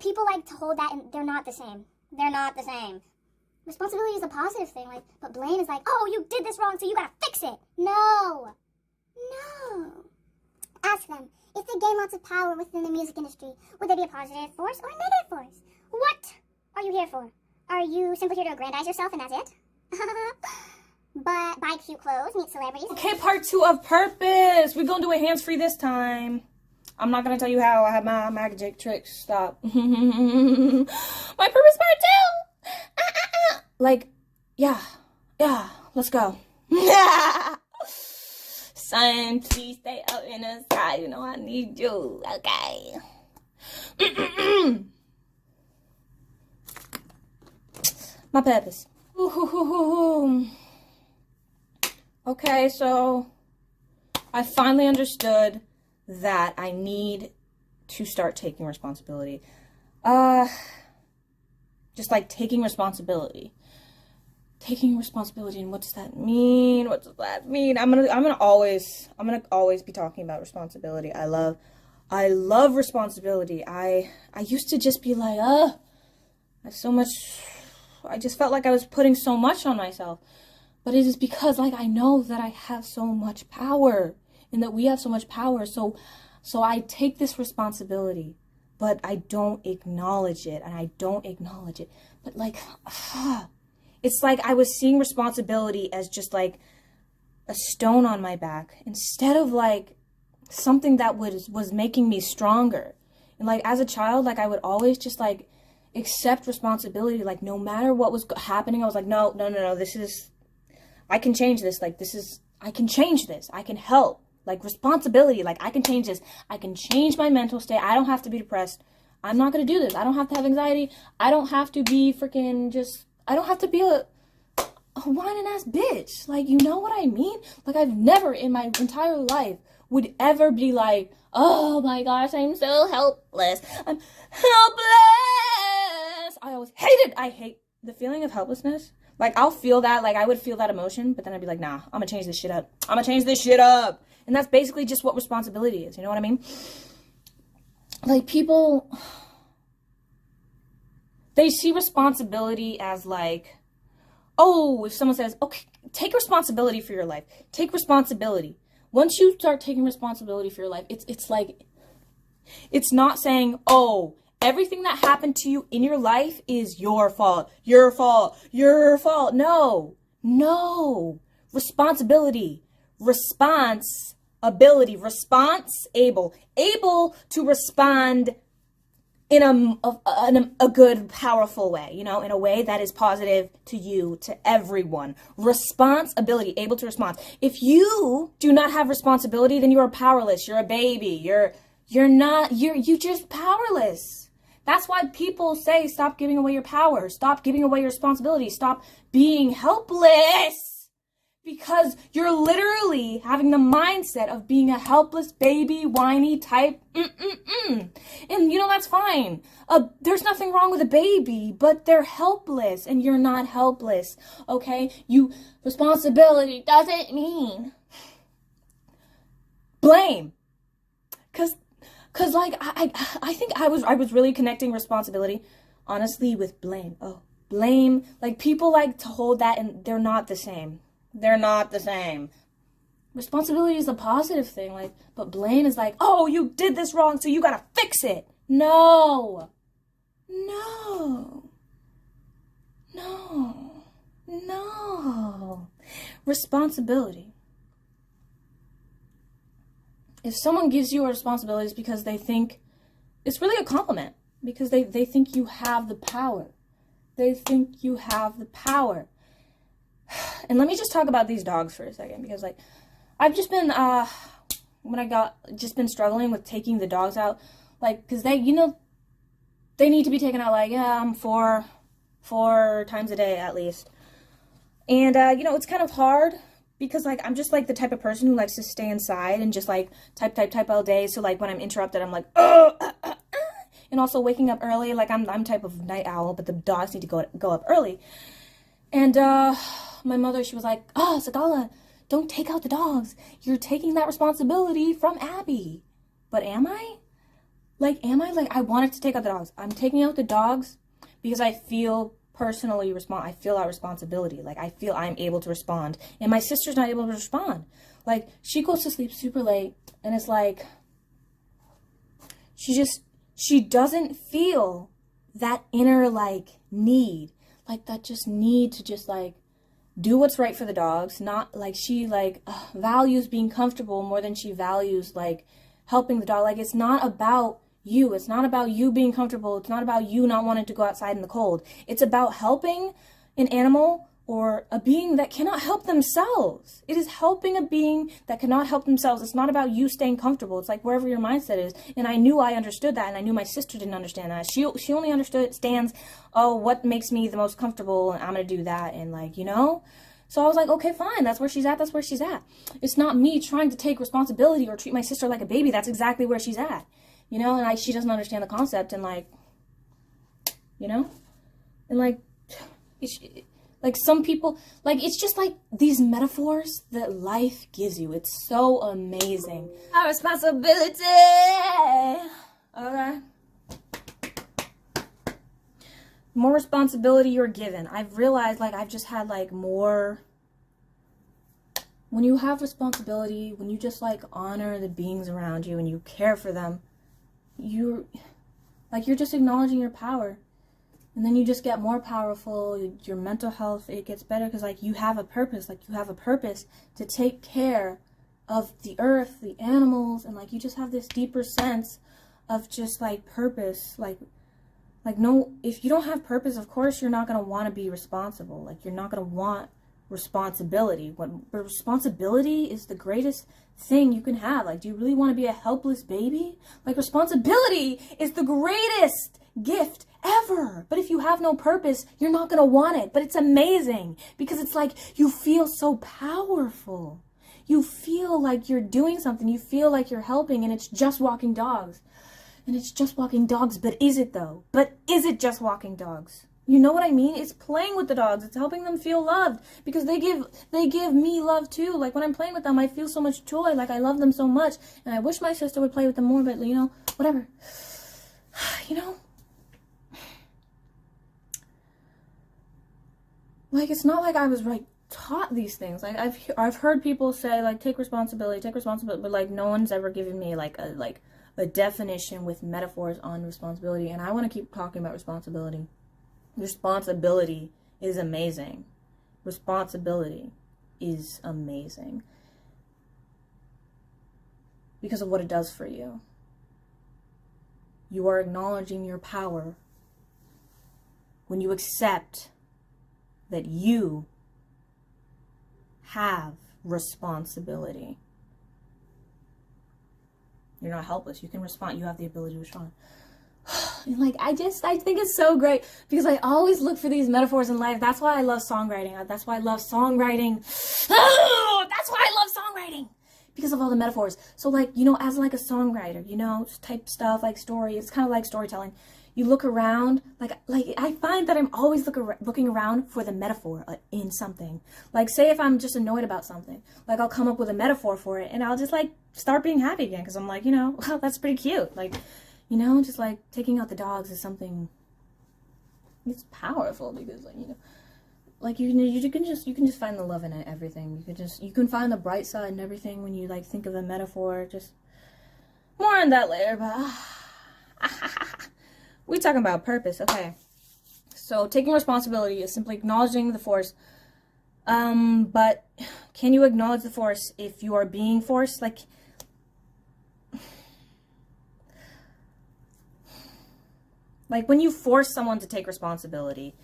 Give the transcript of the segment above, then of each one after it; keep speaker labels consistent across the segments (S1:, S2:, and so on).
S1: Like, people like to hold that, and they're not the same. They're not the same. Responsibility is a positive thing, like, but blame is like, oh, you did this wrong, so you gotta fix it. No. No. Ask them, if they gain lots of power within the music industry, would they be a positive force or a negative force? What are you here for? Are you simply here to aggrandize yourself and that's it? But buy cute clothes, meet celebrities.
S2: Okay, part 2 of purpose. We're gonna do it hands-free this time. I'm not gonna tell you how I have my magic tricks. Stop. My purpose part 2. Like, yeah, let's go. Sun, please stay up in the sky. You know I need you. Okay. My purpose. Okay, so I finally understood that I need to start taking responsibility. Just like taking responsibility. Taking responsibility, and what does that mean? What does that mean? I'm gonna always be talking about responsibility. I love responsibility. I used to just be like, I just felt like I was putting so much on myself. But it is because, like, I know that I have so much power and that we have so much power. So I take this responsibility, but I don't acknowledge it, and I don't acknowledge it. But, like, it's like I was seeing responsibility as just, like, a stone on my back instead of, like, something that was making me stronger. And, like, as a child, like, I would always just, like, accept responsibility. Like, no matter what was happening, I was like, no, this is... I can change this. Like, I can change this. I can help. Like, responsibility. Like, I can change this. I can change my mental state. I don't have to be depressed. I'm not going to do this. I don't have to have anxiety. I don't have to be freaking just, I don't have to be a whining ass bitch. Like, you know what I mean? Like, I've never in my entire life would ever be like, oh my gosh, I'm so helpless. I'm helpless. I hate the feeling of helplessness. Like, I'll feel that, like, I would feel that emotion, but then I'd be like, nah, I'm gonna change this shit up. And that's basically just what responsibility is, you know what I mean? Like, people, they see responsibility as, like, oh, if someone says, okay, take responsibility for your life. Take responsibility. Once you start taking responsibility for your life, it's like, it's not saying, oh, everything that happened to you in your life is your fault. No. Responsibility. Responsibility. Able to respond in a good, powerful way, you know, in a way that is positive to you, to everyone. Responsibility, able to respond. If you do not have responsibility, then you are powerless. You're a baby. You're just powerless. That's why people say, stop giving away your power. Stop giving away your responsibility. Stop being helpless. Because you're literally having the mindset of being a helpless baby, whiny type. And, you know, that's fine. There's nothing wrong with a baby, but they're helpless, and you're not helpless, okay? Responsibility doesn't mean blame. Cause like, I think I was really connecting responsibility, honestly, with blame. Oh, blame. Like, people like to hold that, and they're not the same. They're not the same. Responsibility is a positive thing, like, but blame is like, oh, you did this wrong, so you gotta fix it. No. Responsibility. If someone gives you a responsibility, it's because they think it's really a compliment, because they think you have the power. They think you have the power. And let me just talk about these dogs for a second, because, like, I've just been, been struggling with taking the dogs out, like, because they, you know, they need to be taken out, like, four times a day at least. And, you know, it's kind of hard, because, like, I'm just, like, the type of person who likes to stay inside and just, like, type all day. So, like, when I'm interrupted, I'm like, and also waking up early. Like, I'm type of night owl, but the dogs need to go up early. And, my mother, she was like, oh, Sagala, don't take out the dogs. You're taking that responsibility from Abby. But am I? Like, am I like, I wanted to take out the dogs. I'm taking out the dogs because I feel personally I feel that responsibility. Like, I feel I'm able to respond. And my sister's not able to respond. Like, she goes to sleep super late. And it's like, she doesn't feel that inner, like, need. Like, that just need to just, like, do what's right for the dogs. Not, like, she, like, values being comfortable more than she values, like, helping the dog. Like, it's not about you. It's not about you being comfortable. It's not about you not wanting to go outside in the cold. It's about helping an animal or a being that cannot help themselves. It is helping a being that cannot help themselves. It's not about you staying comfortable. It's like wherever your mindset is. And I knew I understood that, and I knew my sister didn't understand that. She only understands, oh, what makes me the most comfortable, and I'm going to do that, and like, you know? So I was like, okay, fine, that's where she's at, that's where she's at. It's not me trying to take responsibility or treat my sister like a baby. That's exactly where she's at. You know, and she doesn't understand the concept, and like, you know? And like, like some people, like, it's just like these metaphors that life gives you. It's so amazing. Our responsibility. Okay. More responsibility you're given. I've realized, like, I've just had, like, more. When you have responsibility, when you just, like, honor the beings around you and you care for them, you're just acknowledging your power. And then you just get more powerful. Your mental health, it gets better because, like, you have a purpose. Like, you have a purpose to take care of the earth, the animals, and, like, you just have this deeper sense of just, like, purpose. Like, no, if you don't have purpose, of course, you're not going to want to be responsible. Like, you're not going to want responsibility. But responsibility is the greatest thing you can have. Like, do you really want to be a helpless baby? Like, responsibility is the greatest gift ever. But if you have no purpose, you're not going to want it. But it's amazing because it's like you feel so powerful. You feel like you're doing something. You feel like you're helping, and it's just walking dogs. And it's just walking dogs, but is it though? But is it just walking dogs? You know what I mean? It's playing with the dogs. It's helping them feel loved because they give me love too. Like, when I'm playing with them, I feel so much joy. Like, I love them so much, and I wish my sister would play with them more, but you know, whatever. You know? Like, it's not like I was, like, taught these things. Like, I've heard people say, like, take responsibility, but, like, no one's ever given me, like, a definition with metaphors on responsibility, and I want to keep talking about responsibility. Responsibility is amazing. Responsibility is amazing because of what it does for you. You are acknowledging your power when you accept that you have responsibility. You're not helpless. You can respond. You have the ability to respond. And like, I think it's so great because I always look for these metaphors in life. That's why I love songwriting. That's why I love songwriting. Oh, that's why I love songwriting, because of all the metaphors. So, like, you know, as like a songwriter, you know, just type stuff like story. It's kind of like storytelling. You look around, like I find that I'm always looking around for the metaphor in something. Like, say if I'm just annoyed about something, like, I'll come up with a metaphor for it, and I'll just, like, start being happy again because I'm like, you know, well, that's pretty cute. Like, you know, just like taking out the dogs is something. It's powerful because, like, you know, like, you can just find the love in it, everything. You can find the bright side in everything when you, like, think of a metaphor. Just more on that later, but. We're talking about purpose. Okay. So taking responsibility is simply acknowledging the force. But can you acknowledge the force if you are being forced? Like, when you force someone to take responsibility,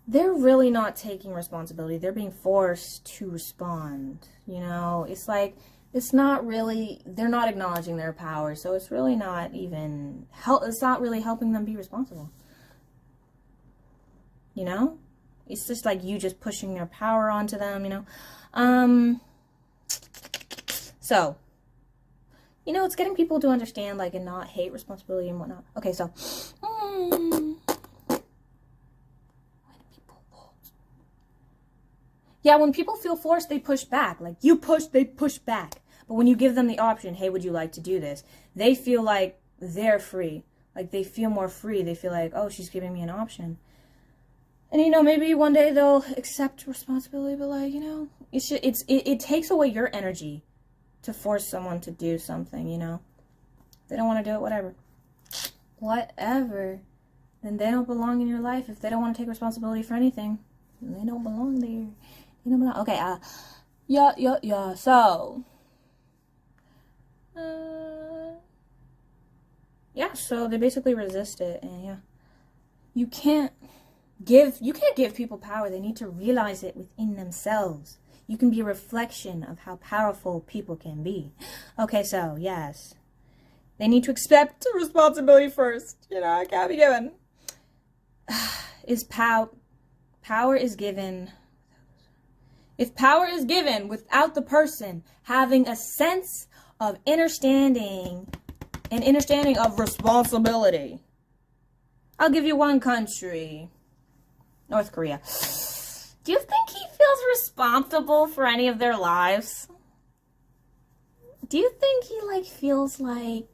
S2: they're really not taking responsibility. They're being forced to respond. You know, it's like, it's not really, they're not acknowledging their power, so it's really not even, it's not really helping them be responsible. You know? It's just like you just pushing their power onto them, you know? So, you know, it's getting people to understand, like, and not hate responsibility and whatnot. Okay, so, yeah, when people feel forced, they push back. Like, you push, they push back. But when you give them the option, hey, would you like to do this? They feel like they're free. Like, they feel more free. They feel like, oh, she's giving me an option. And, you know, maybe one day they'll accept responsibility, but, like, you know, it takes away your energy to force someone to do something, you know. If they don't want to do it, whatever. Whatever. Then they don't belong in your life. If they don't want to take responsibility for anything, they don't belong there. They don't belong. Okay, yeah. So, yeah, so they basically resist it, and yeah. You can't give people power. They need to realize it within themselves. You can be a reflection of how powerful people can be. Okay, so, yes. They need to accept responsibility first. You know, it can't be given. Power is given. If power is given without the person having a sense of understanding and understanding of responsibility. I'll give you one country. North Korea. Do you think he feels responsible for any of their lives? Do you think he, like, feels like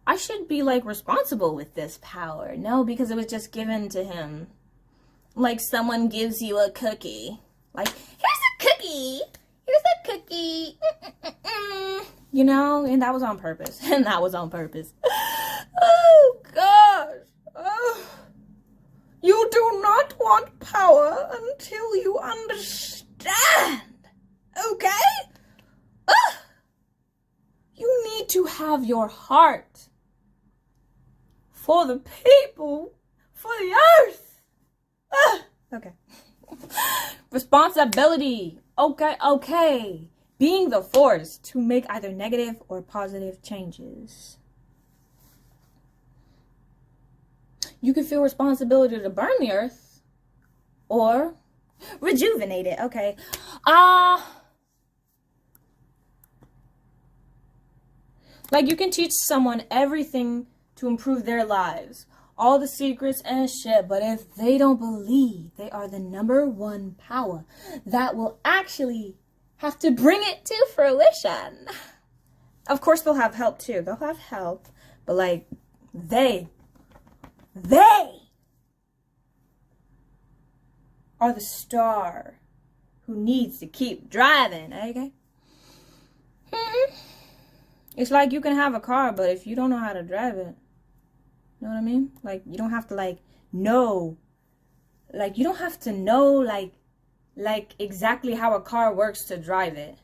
S2: I should be, like, responsible with this power? No, because it was just given to him. Like someone gives you a cookie. Like, here's a cookie. Here's a cookie. You know, and that was on purpose. And that was on purpose. Oh, gosh. Oh. You do not want power until you understand. Okay? You need to have your heart for the people, for the earth. Okay. Responsibility. Okay. Being the force to make either negative or positive changes. You can feel responsibility to burn the earth or rejuvenate it. Okay. Like, you can teach someone everything to improve their lives, all the secrets and shit, but if they don't believe they are the #1 power that will actually have to bring it to fruition. Of course, they'll have help too. They'll have help, but, like, they are the star who needs to keep driving, okay? It's like you can have a car, but if you don't know how to drive it, you know what I mean? Like, you don't have to, like, know. Like, you don't have to know, like exactly how a car works to drive it.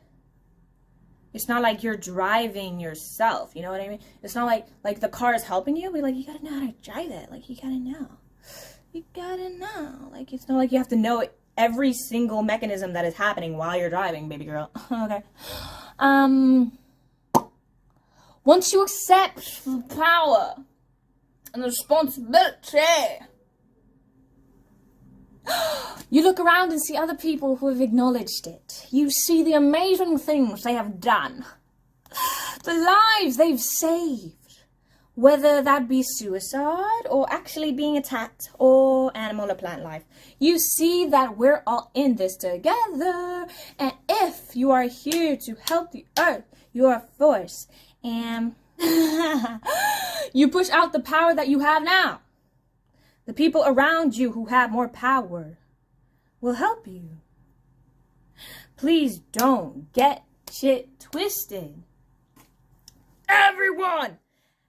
S2: It's not like you're driving yourself, you know what I mean? It's not like the car is helping you, but, like, you gotta know how to drive it. Like, you gotta know. You gotta know. Like, it's not like you have to know every single mechanism that is happening while you're driving, baby girl. Okay. Once you accept the power and the responsibility, you look around and see other people who have acknowledged it. You see the amazing things they have done. The lives they've saved. Whether that be suicide or actually being attacked or animal or plant life. You see that we're all in this together. And if you are here to help the earth, you are a force. And you push out the power that you have now. The people around you who have more power will help you. Please don't get shit twisted. Everyone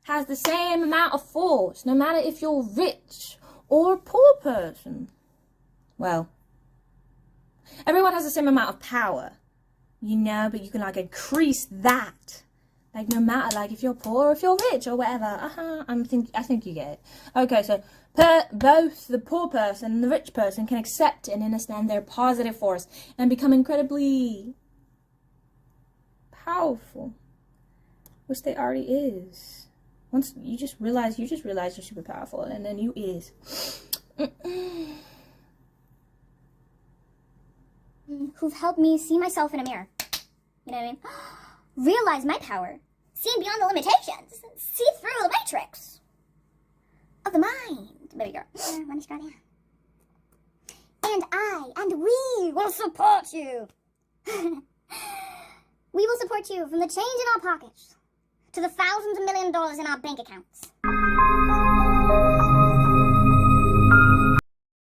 S2: has the same amount of force, no matter if you're rich or a poor person. Well, everyone has the same amount of power, you know, but you can, like, increase that. Like, no matter, like, if you're poor or if you're rich or whatever. I think you get it. Okay, so both the poor person and the rich person can accept and understand their positive force and become incredibly powerful, which they already is. Once you just realize you're super powerful, and then you is.
S1: Who've helped me see myself in a mirror. You know what I mean? Realize my power. See beyond the limitations. See through the matrix of the mind. Baby girl. Let me scroll down. And I and we will support you. We will support you from the change in our pockets to the thousands of $1 million in our bank accounts.